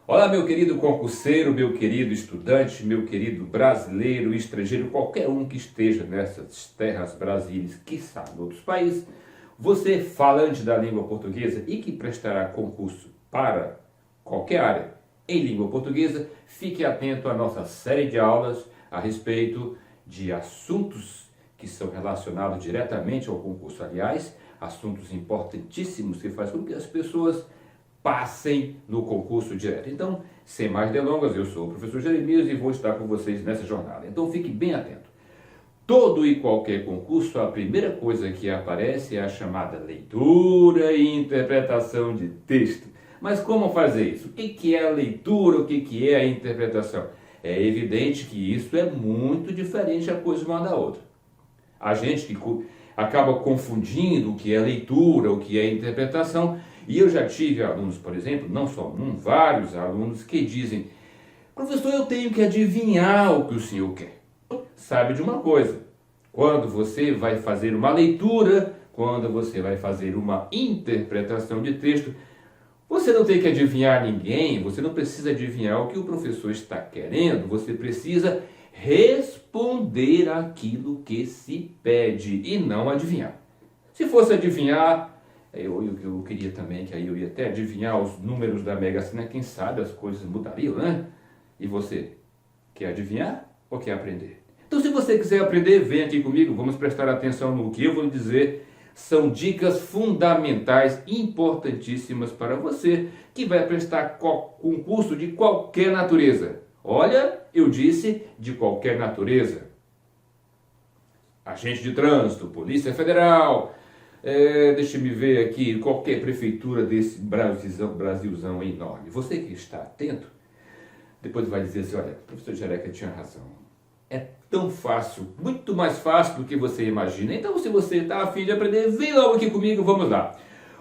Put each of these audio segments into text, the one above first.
Olá, meu querido concurseiro, meu querido estudante, meu querido brasileiro, estrangeiro, qualquer um que esteja nessas terras brasileiras, quiçá em outros países, você falante da língua portuguesa e que prestará concurso para qualquer área em língua portuguesa, fique atento à nossa série de aulas a respeito de assuntos que são relacionados diretamente ao concurso. Aliás, assuntos importantíssimos que fazem com que as pessoas passem no concurso direto. Então, sem mais delongas, eu sou o professor Jeremias e vou estar com vocês nessa jornada. Então, fique bem atento. Todo e qualquer concurso, a primeira coisa que aparece é a chamada leitura e interpretação de texto. Mas como fazer isso? O que é a leitura? O que é a interpretação? É evidente que isso é muito diferente a coisa uma da outra. A gente que acaba confundindo o que é leitura, o que é interpretação, e eu já tive alunos, por exemplo, não só um, vários alunos que dizem: professor, eu tenho que adivinhar o que o senhor quer. Sabe de uma coisa, quando você vai fazer uma leitura, quando você vai fazer uma interpretação de texto, você não tem que adivinhar ninguém, você não precisa adivinhar o que o professor está querendo, você precisa responder aquilo que se pede e não adivinhar. Se fosse adivinhar, eu queria também que aí eu ia até adivinhar os números da Mega Sena, quem sabe as coisas mudariam, né? E você, quer adivinhar ou quer aprender? Então, se você quiser aprender, vem aqui comigo, vamos prestar atenção no que eu vou lhe dizer. São dicas fundamentais, importantíssimas para você que vai prestar concurso de qualquer natureza. Olha, eu disse de qualquer natureza. Agente de trânsito, Polícia Federal, deixa-me ver aqui, qualquer prefeitura desse Brasilzão enorme. Você que está atento, depois vai dizer assim: olha, o professor Jereca tinha razão. É tão fácil, muito mais fácil do que você imagina. Então, se você está a fim de aprender, vem logo aqui comigo, vamos lá.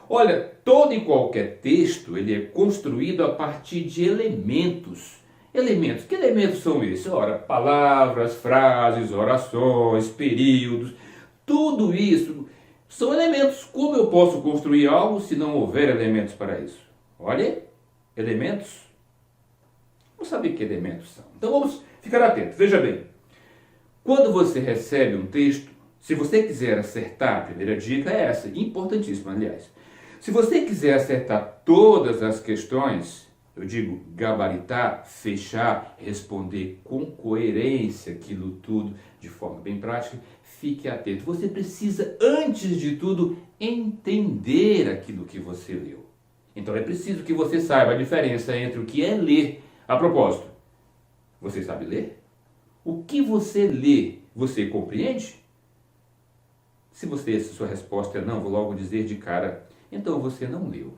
Olha, todo e qualquer texto, ele é construído a partir de elementos. Elementos, que elementos são esses? Ora, palavras, frases, orações, períodos, tudo isso são elementos. Como eu posso construir algo se não houver elementos para isso? Olha, elementos. Vamos saber que elementos são. Então vamos ficar atentos. Veja bem, quando você recebe um texto, se você quiser acertar, a primeira dica é essa, importantíssima, aliás. Se você quiser acertar todas as questões, eu digo gabaritar, fechar, responder com coerência aquilo tudo de forma bem prática, fique atento. Você precisa, antes de tudo, entender aquilo que você leu. Então é preciso que você saiba a diferença entre o que é ler. A propósito, você sabe ler? O que você lê, você compreende? Se sua resposta é não, vou logo dizer de cara, então você não leu.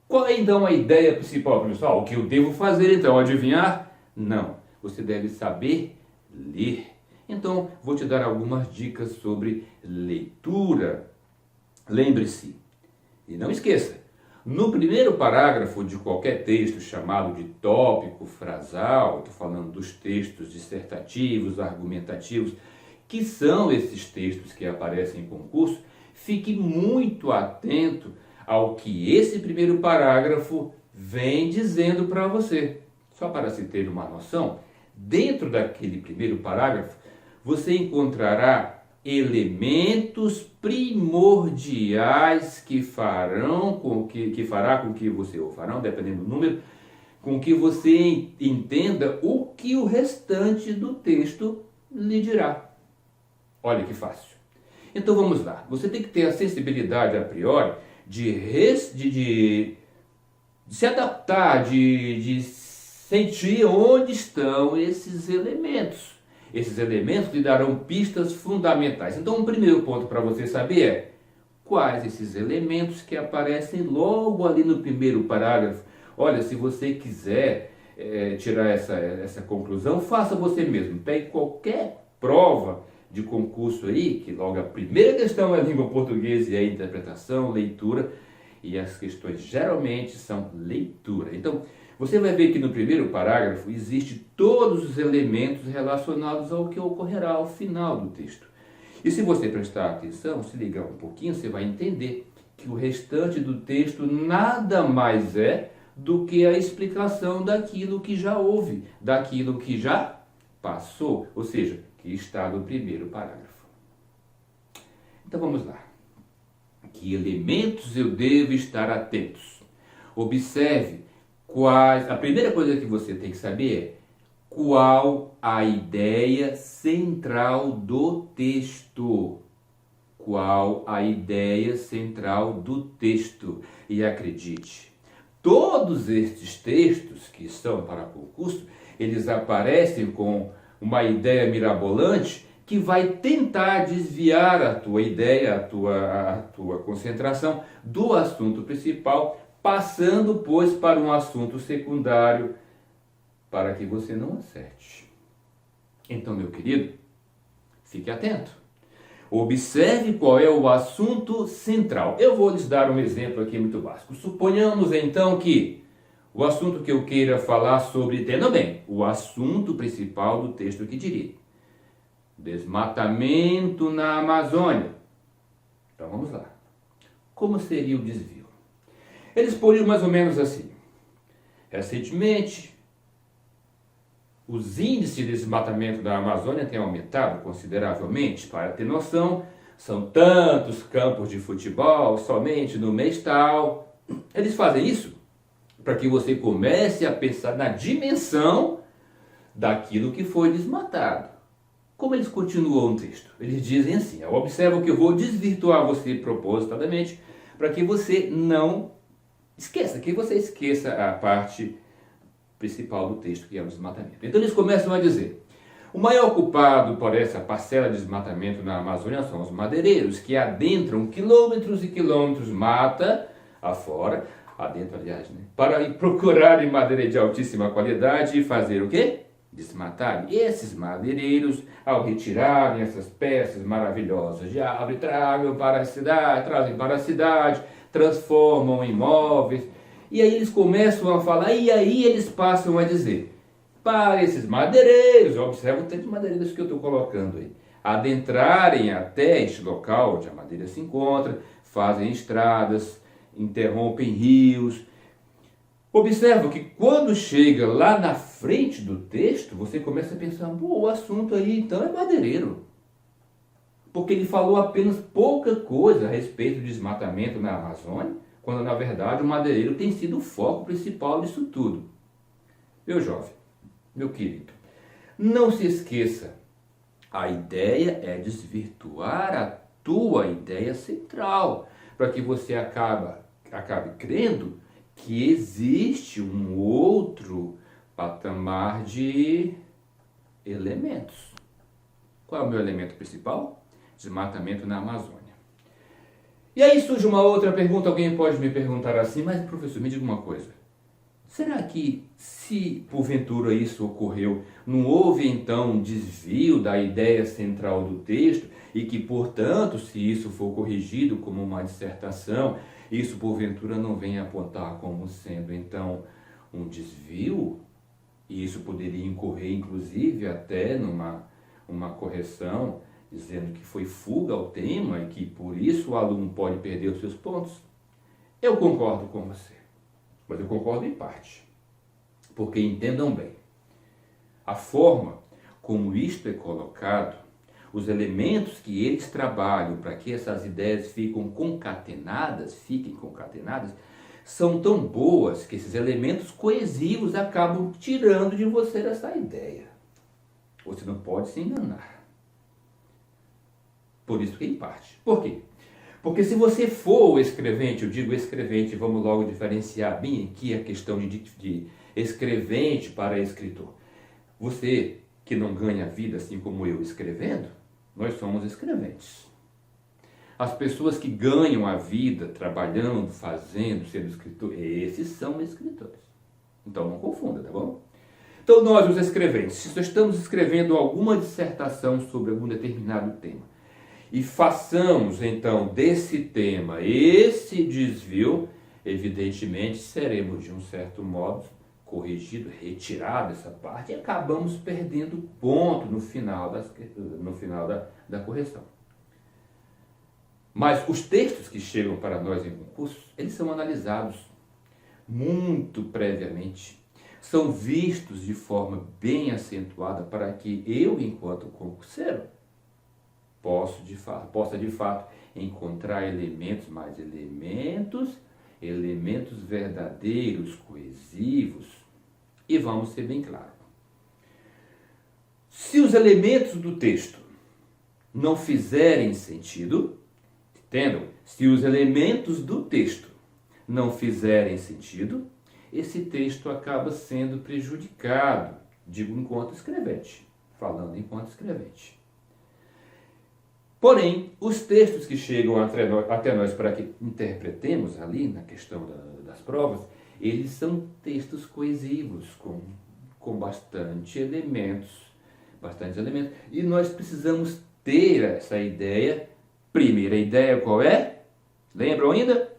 Qual é então a ideia principal, pessoal? O que eu devo fazer então? Adivinhar? Não. Você deve saber ler. Então, vou te dar algumas dicas sobre leitura. Lembre-se, e não esqueça, no primeiro parágrafo de qualquer texto chamado de tópico, frasal, estou falando dos textos dissertativos, argumentativos, que são esses textos que aparecem em concurso, fique muito atento ao que esse primeiro parágrafo vem dizendo para você. Só para se ter uma noção, dentro daquele primeiro parágrafo, você encontrará elementos primordiais que farão com que você, ou farão, dependendo do número, com que você entenda o que o restante do texto lhe dirá. Olha que fácil. Então vamos lá. Você tem que ter a sensibilidade a priori de se adaptar, de sentir onde estão esses elementos. Esses elementos lhe darão pistas fundamentais. Então, o primeiro ponto para você saber é quais esses elementos que aparecem logo ali no primeiro parágrafo. Olha, se você quiser tirar essa conclusão, faça você mesmo. Pegue qualquer prova de concurso aí, que logo a primeira questão é a língua portuguesa e a interpretação, leitura, e as questões geralmente são leitura. Então, você vai ver que no primeiro parágrafo existe todos os elementos relacionados ao que ocorrerá ao final do texto. E se você prestar atenção, se ligar um pouquinho, você vai entender que o restante do texto nada mais é do que a explicação daquilo que já houve, daquilo que já passou, ou seja, que está no primeiro parágrafo. Então vamos lá. Que elementos eu devo estar atentos? Observe quais. A primeira coisa que você tem que saber é qual a ideia central do texto. Qual a ideia central do texto? E acredite, todos estes textos que são para concurso, eles aparecem com uma ideia mirabolante que vai tentar desviar a tua ideia, a tua concentração do assunto principal, passando, pois, para um assunto secundário, para que você não acerte. Então, meu querido, fique atento. Observe qual é o assunto central. Eu vou lhes dar um exemplo aqui muito básico. Suponhamos, então, que o assunto que eu queira falar sobre, entendam bem, o assunto principal do texto que direi. Desmatamento na Amazônia. Então vamos lá. Como seria o desvio? Eles poriam mais ou menos assim. Recentemente, os índices de desmatamento da Amazônia têm aumentado consideravelmente. Para ter noção, são tantos campos de futebol somente no mês tal. Eles fazem isso para que você comece a pensar na dimensão daquilo que foi desmatado. Como eles continuam no texto? Eles dizem assim, observa que eu vou desvirtuar você propositadamente para que você não esqueça, que você esqueça a parte principal do texto, que é o desmatamento. Então eles começam a dizer, o maior culpado por essa parcela de desmatamento na Amazônia são os madeireiros, que adentram quilômetros e quilômetros mata afora, adentro aliás, né, para procurarem madeira de altíssima qualidade e fazer o quê? Desmatarem. Esses madeireiros, ao retirarem essas peças maravilhosas de árvore, trazem para a cidade, transformam em móveis. E aí eles começam a falar, e aí eles passam a dizer, para esses madeireiros, observa o tanto de madeireiros que eu estou colocando aí, adentrarem até este local onde a madeira se encontra, fazem estradas, interrompem rios. Observa que quando chega lá na frente do texto, você começa a pensar, o assunto aí então é madeireiro. Porque ele falou apenas pouca coisa a respeito do desmatamento na Amazônia, quando na verdade o madeireiro tem sido o foco principal disso tudo. Meu jovem, meu querido, não se esqueça, a ideia é desvirtuar a tua ideia central, para que você acabe crendo que existe um outro patamar de elementos. Qual é o meu elemento principal? Desmatamento na Amazônia. E aí surge uma outra pergunta, alguém pode me perguntar assim, mas professor, me diga uma coisa. Será que, se porventura isso ocorreu, não houve então um desvio da ideia central do texto e que, portanto, se isso for corrigido como uma dissertação, isso porventura não vem apontar como sendo então um desvio? E isso poderia incorrer inclusive até numa correção, dizendo que foi fuga ao tema e que por isso o aluno pode perder os seus pontos? Eu concordo com você, mas eu concordo em parte. Porque entendam bem, a forma como isto é colocado, os elementos que eles trabalham para que essas ideias fiquem concatenadas, são tão boas que esses elementos coesivos acabam tirando de você essa ideia. Você não pode se enganar. Por isso que em parte. Por quê? Porque se você for o escrevente, eu digo escrevente, vamos logo diferenciar bem aqui a questão de escrevente para escritor. Você que não ganha vida assim como eu escrevendo, nós somos escreventes. As pessoas que ganham a vida trabalhando, fazendo, sendo escritor, esses são escritores. Então não confunda, tá bom? Então nós, os escreventes, se estamos escrevendo alguma dissertação sobre algum determinado tema, e façamos então desse tema esse desvio, evidentemente seremos de um certo modo corrigido, retirado essa parte e acabamos perdendo ponto no final da correção. Mas os textos que chegam para nós em concurso, eles são analisados muito previamente, são vistos de forma bem acentuada para que eu, enquanto concurseiro, possa de fato encontrar elementos, mais elementos verdadeiros, coesivos. E vamos ser bem claros. Se os elementos do texto não fizerem sentido, entendam? Se os elementos do texto não fizerem sentido, esse texto acaba sendo prejudicado, digo enquanto escrevente, falando enquanto escrevente. Porém, os textos que chegam até nós para que interpretemos ali na questão das provas, eles são textos coesivos, com bastante elementos. E nós precisamos ter essa ideia. Primeira ideia qual é? Lembram ainda?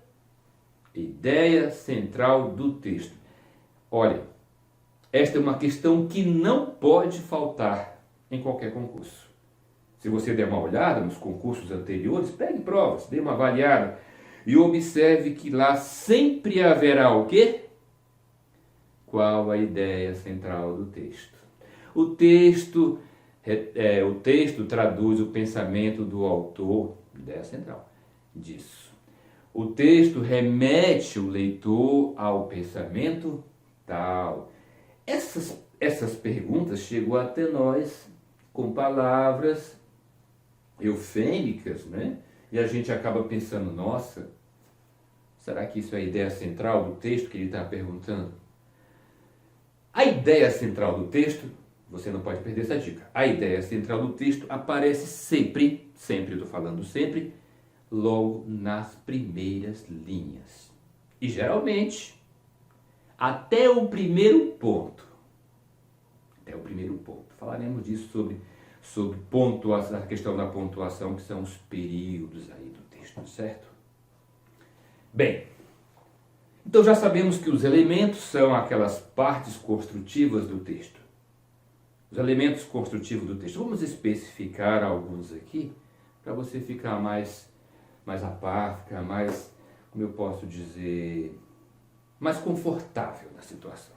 Ideia central do texto. Olha, esta é uma questão que não pode faltar em qualquer concurso. Se você der uma olhada nos concursos anteriores, pegue provas, dê uma avaliada e observe que lá sempre haverá o quê? Qual a ideia central do texto? O texto traduz o pensamento do autor, ideia central disso. O texto remete o leitor ao pensamento tal. Essas perguntas chegam até nós com palavras eufêmicas, né? E a gente acaba pensando, nossa, será que isso é a ideia central do texto que ele está perguntando? A ideia central do texto, você não pode perder essa dica, a ideia central do texto aparece sempre, estou falando sempre, logo nas primeiras linhas. E geralmente, até o primeiro ponto. Falaremos disso sobre pontuação, a questão da pontuação, que são os períodos aí do texto, certo? Bem, então já sabemos que os elementos são aquelas partes construtivas do texto. Os elementos construtivos do texto. Vamos especificar alguns aqui, para você ficar mais a par, ficar mais, como eu posso dizer, mais confortável na situação.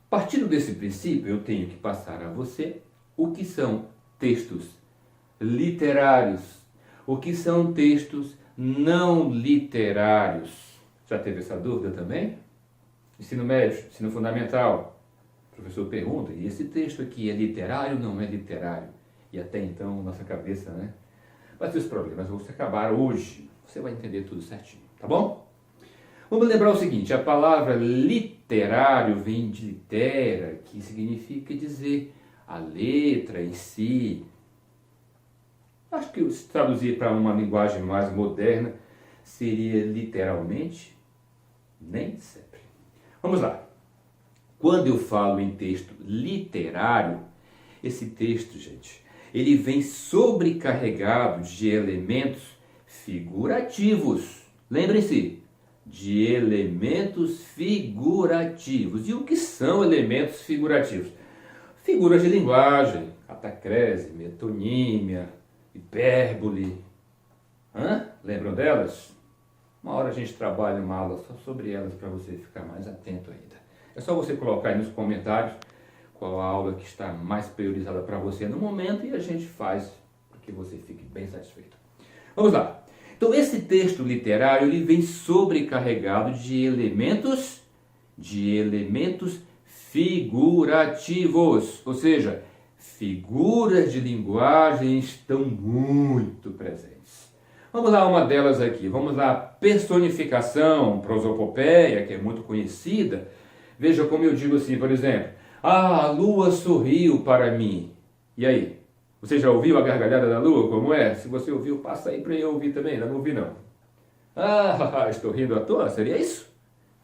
Partindo desse princípio, eu tenho que passar a você o que são textos literários, o que são textos não literários. Já teve essa dúvida também? Ensino médio, ensino fundamental. O professor pergunta, e esse texto aqui é literário ou não é literário? E até então, nossa cabeça, né? Mas os problemas vão se acabar hoje. Você vai entender tudo certinho, tá bom? Vamos lembrar o seguinte, a palavra literário vem de litera, que significa dizer a letra em si. Acho que se traduzir para uma linguagem mais moderna seria literalmente, nem sempre. Vamos lá. Quando eu falo em texto literário, esse texto, gente, ele vem sobrecarregado de elementos figurativos. Lembrem-se, de elementos figurativos. E o que são elementos figurativos? Figuras de linguagem, catacrese, metonímia, hipérbole. Lembram delas? Uma hora a gente trabalha uma aula só sobre elas para você ficar mais atento ainda. É só você colocar aí nos comentários qual a aula que está mais priorizada para você no momento e a gente faz para que você fique bem satisfeito. Vamos lá. Então, esse texto literário ele vem sobrecarregado de elementos figurativos, ou seja, figuras de linguagem estão muito presentes. Vamos lá, uma delas aqui. Vamos lá, personificação, prosopopeia, que é muito conhecida. Veja como eu digo assim, por exemplo, a lua sorriu para mim. E aí? Você já ouviu a gargalhada da lua, como é? Se você ouviu, passa aí para eu ouvir também. Não ouvi, não. Estou rindo à toa? Seria isso?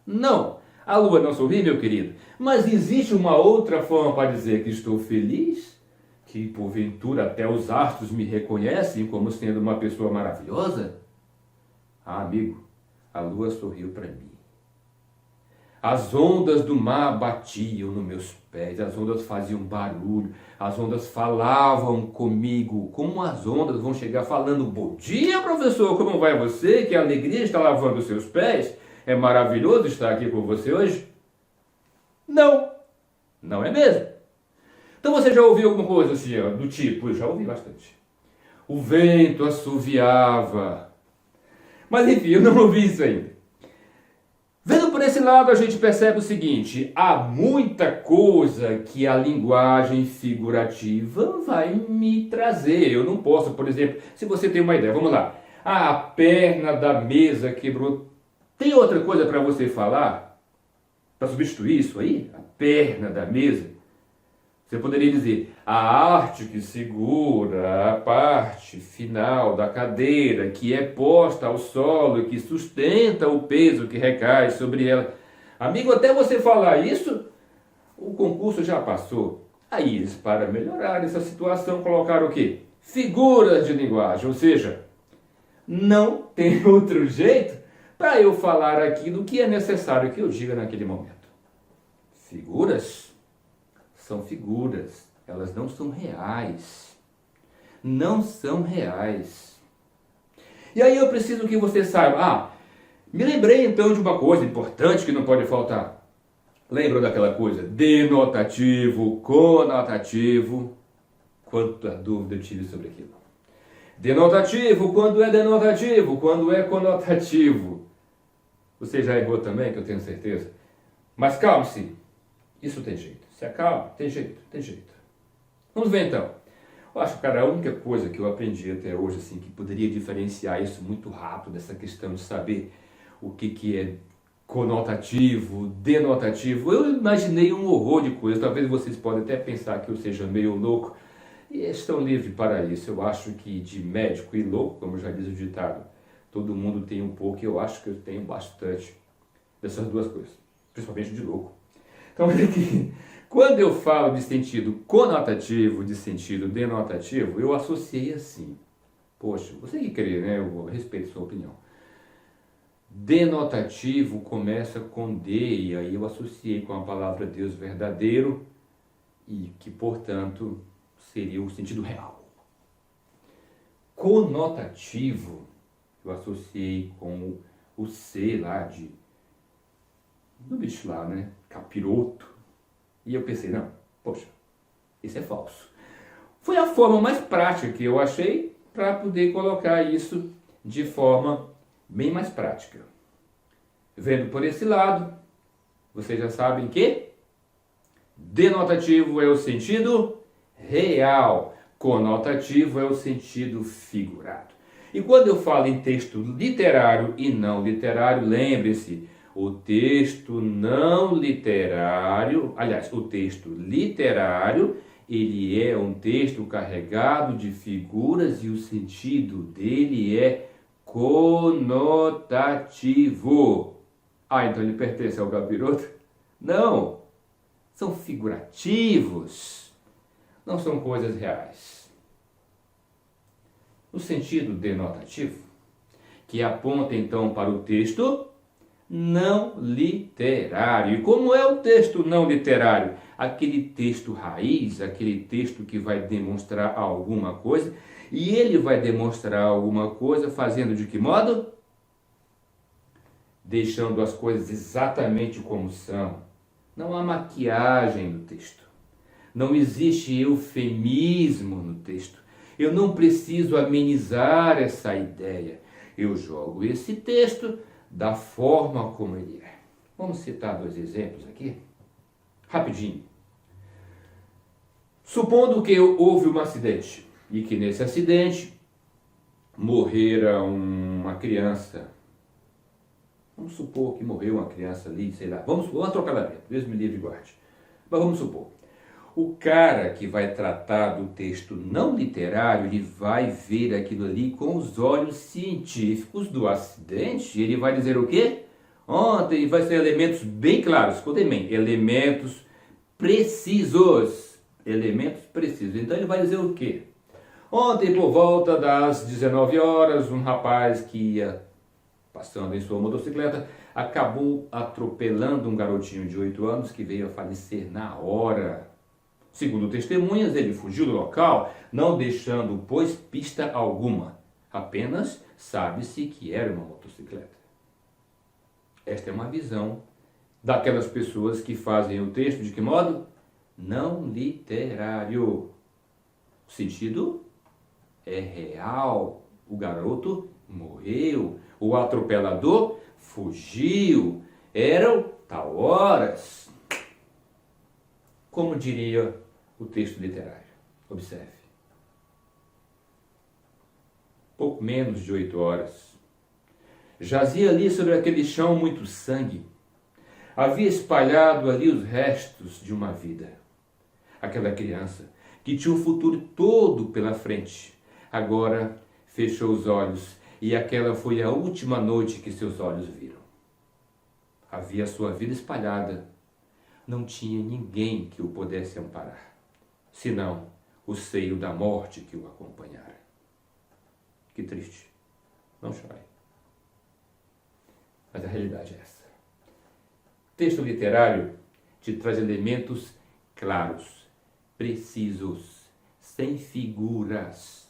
Não. A lua não sorri, meu querido. Mas existe uma outra forma para dizer que estou feliz? Que, porventura, até os astros me reconhecem como sendo uma pessoa maravilhosa? Amigo, a lua sorriu para mim. As ondas do mar batiam nos meus pés, as ondas faziam barulho, as ondas falavam comigo. Como as ondas vão chegar falando: bom dia, professor, como vai você? Que alegria estar lavando os seus pés. É maravilhoso estar aqui com você hoje. Não, não é mesmo. Então você já ouviu alguma coisa assim, ó, do tipo? Eu já ouvi bastante. O vento assoviava. Mas enfim, eu não ouvi isso ainda. Vendo por esse lado, a gente percebe o seguinte: há muita coisa que a linguagem figurativa vai me trazer. Eu não posso, por exemplo, se você tem uma ideia, vamos lá. Ah, a perna da mesa quebrou. Tem outra coisa para você falar? Para substituir isso aí? A perna da mesa? Você poderia dizer: a arte que segura a parte final da cadeira, que é posta ao solo e que sustenta o peso que recai sobre ela. Amigo, até você falar isso, o concurso já passou. Aí eles, para melhorar essa situação, colocaram o quê? Figuras de linguagem, ou seja, não tem outro jeito para eu falar aquilo que é necessário que eu diga naquele momento. Figuras são figuras, elas não são reais. Não são reais. E aí eu preciso que você saiba. Me lembrei então de uma coisa importante que não pode faltar. Lembram daquela coisa? Denotativo, conotativo. Quanta dúvida eu tive sobre aquilo. Denotativo, quando é denotativo, quando é conotativo. Você já errou também, que eu tenho certeza. Mas calme-se, isso tem jeito. Se acalma, tem jeito, tem jeito. Vamos ver então. Eu acho, cara, a única coisa que eu aprendi até hoje, assim, que poderia diferenciar isso muito rápido, dessa questão de saber o que é conotativo, denotativo, eu imaginei um horror de coisas. Talvez vocês podem até pensar que eu seja meio louco, e estão livres para isso. Eu acho que de médico e louco, como já diz o ditado, todo mundo tem um pouco, e eu acho que eu tenho bastante dessas duas coisas, principalmente de louco. Então, olha aqui. Quando eu falo de sentido conotativo, de sentido denotativo, eu associei assim. Poxa, você que crê, né? Eu respeito a sua opinião. Denotativo começa com D, e aí eu associei com a palavra Deus verdadeiro, e que, portanto, seria o sentido real. Conotativo, eu associei com o C lá do bicho lá, né? Capiroto. E eu pensei, não, poxa, isso é falso. Foi a forma mais prática que eu achei para poder colocar isso de forma bem mais prática. Vendo por esse lado, vocês já sabem que denotativo é o sentido real, conotativo é o sentido figurado. E quando eu falo em texto literário e não literário, lembre-se, o texto não literário, aliás, o texto literário, ele é um texto carregado de figuras e o sentido dele é conotativo. Então ele pertence ao capiroto? Não, são figurativos, não são coisas reais. O sentido denotativo, que aponta então para o texto não literário. E como é o texto não literário? Aquele texto raiz, aquele texto que vai demonstrar alguma coisa, e ele vai demonstrar alguma coisa fazendo de que modo? Deixando as coisas exatamente como são. Não há maquiagem no texto. Não existe eufemismo no texto. Eu não preciso amenizar essa ideia. Eu jogo esse texto da forma como ele é. Vamos citar 2 exemplos aqui, rapidinho. Supondo que houve um acidente e que nesse acidente morrera uma criança. Vamos supor que morreu uma criança ali, sei lá. Vamos trocar lá dentro, Deus me livre e guarde. Mas vamos supor. O cara que vai tratar do texto não literário, ele vai ver aquilo ali com os olhos científicos do acidente. Ele vai dizer o quê? Ontem vai ser elementos bem claros. Escutem bem, elementos precisos. Elementos precisos. Então ele vai dizer o quê? Ontem, por volta das 19 horas, um rapaz que ia passando em sua motocicleta, acabou atropelando um garotinho de 8 anos que veio a falecer na hora. Segundo testemunhas, ele fugiu do local, não deixando, pois, pista alguma. Apenas sabe-se que era uma motocicleta. Esta é uma visão daquelas pessoas que fazem o texto de que modo? Não literário. O sentido é real. O garoto morreu. O atropelador fugiu. Eram tal horas. Como diria o texto literário. Observe. Pouco menos de 8 horas. Jazia ali sobre aquele chão muito sangue. Havia espalhado ali os restos de uma vida. Aquela criança que tinha o futuro todo pela frente, agora fechou os olhos e aquela foi a última noite que seus olhos viram. Havia a sua vida espalhada. Não tinha ninguém que o pudesse amparar, senão o seio da morte que o acompanhara. Que triste. Não chore. Mas a realidade é essa. Texto literário te traz elementos claros, precisos, sem figuras.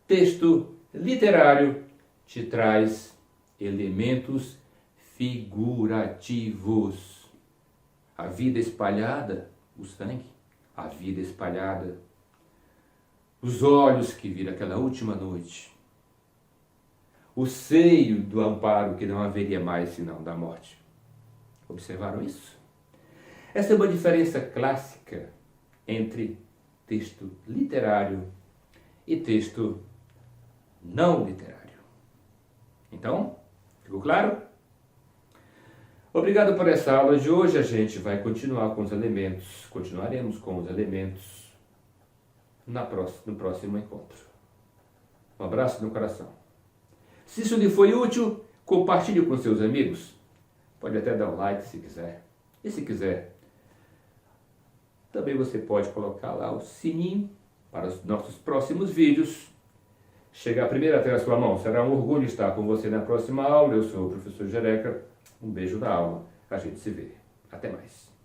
Texto literário te traz elementos figurativos. A vida espalhada, o sangue, a vida espalhada, os olhos que viram aquela última noite, o seio do amparo que não haveria mais senão da morte. Observaram isso? Essa é uma diferença clássica entre texto literário e texto não literário. Então, ficou claro? Obrigado por essa aula de hoje. A gente vai continuar com os elementos, continuaremos com os elementos no próximo encontro. Um abraço no coração. Se isso lhe foi útil, compartilhe com seus amigos. Pode até dar um like se quiser. E se quiser, também você pode colocar lá o sininho para os nossos próximos vídeos. Chegar primeiro até a sua mão. Será um orgulho estar com você na próxima aula. Eu sou o professor Jereca. Um beijo na alma. A gente se vê. Até mais.